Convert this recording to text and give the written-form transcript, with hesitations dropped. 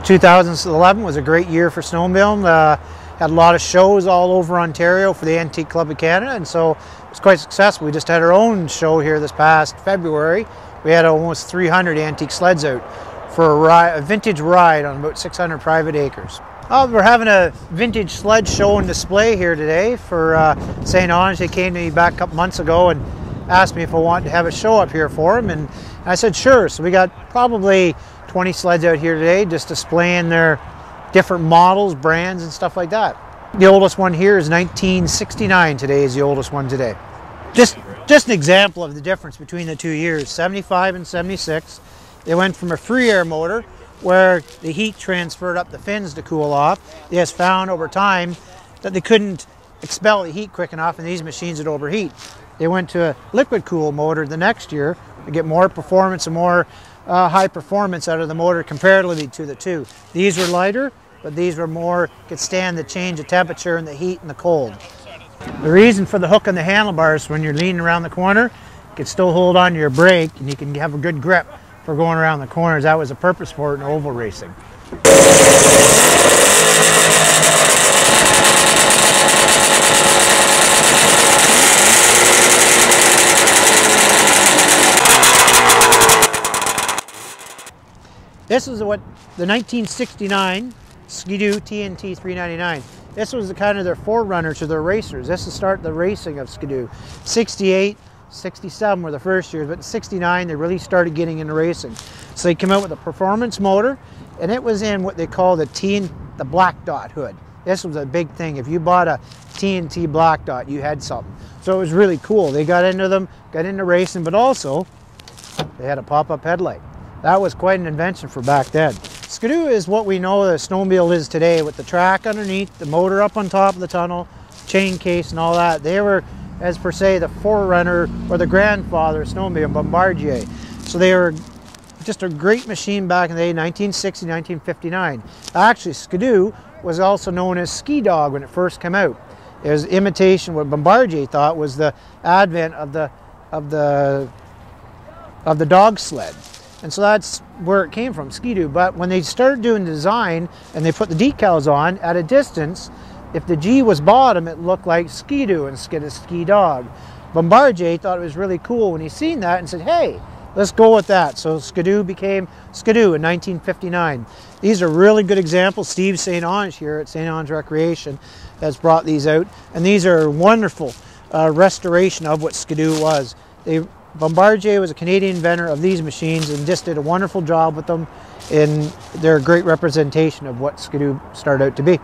2011 was a great year for snowmobiling. Had a lot of shows all over Ontario for the Antique Club of Canada, and so it was quite successful. We just had our own show here this past February. We had almost 300 antique sleds out for a vintage ride on about 600 private acres. We're having a vintage sled show and display here today for St. Ange. They came to me back a couple months ago and asked me if I wanted to have a show up here for them, and I said sure. So we got probably 20 sleds out here today just displaying their different models, brands, and stuff like that. The oldest one here is 1969 today, is the oldest one today. Just an example of the difference between the 2 years, 75 and 76. They went from a free air motor where the heat transferred up the fins to cool off. They just found over time that they couldn't expel the heat quick enough and these machines would overheat. They went to a liquid cool motor the next year to get more performance and more high performance out of the motor comparatively to the two. These were lighter, but these were more, could stand the change of temperature and the heat and the cold. The reason for the hook on the handlebars, when you're leaning around the corner, you can still hold on to your brake and you can have a good grip for going around the corners. That was a purpose for it in oval racing. This is what the 1969 Ski-Doo TNT 399. This was kind of their forerunner to their racers. This is the start of the racing of Ski-Doo. 68, 67 were the first years, but in 69 they really started getting into racing. So they came out with a performance motor, and it was in what they call the black dot hood. This was a big thing. If you bought a TNT black dot, you had something. So it was really cool. They got into them, got into racing, but also they had a pop-up headlight. That was quite an invention for back then. Ski-Doo is what we know the snowmobile is today, with the track underneath, the motor up on top of the tunnel, chain case and all that. They were, as per se, the forerunner or the grandfather of snowmobile, Bombardier. So they were just a great machine back in the day, 1960, 1959. Actually, Ski-Doo was also known as Ski Dog when it first came out. It was imitation, what Bombardier thought was the advent of the dog sled. And so that's where it came from, Ski-Doo. But when they started doing design and they put the decals on, at a distance, if the G was bottom, it looked like Ski-Doo instead of Ski Dog. Bombardier thought it was really cool when he seen that and said, hey, let's go with that. So Ski-Doo became Ski-Doo in 1959. These are really good examples. Steve St. Ange here at St. Ange Recreation has brought these out. And these are wonderful restoration of what Ski-Doo was. Bombardier was a Canadian inventor of these machines and just did a wonderful job with them, and they're a great representation of what Ski-Doo started out to be.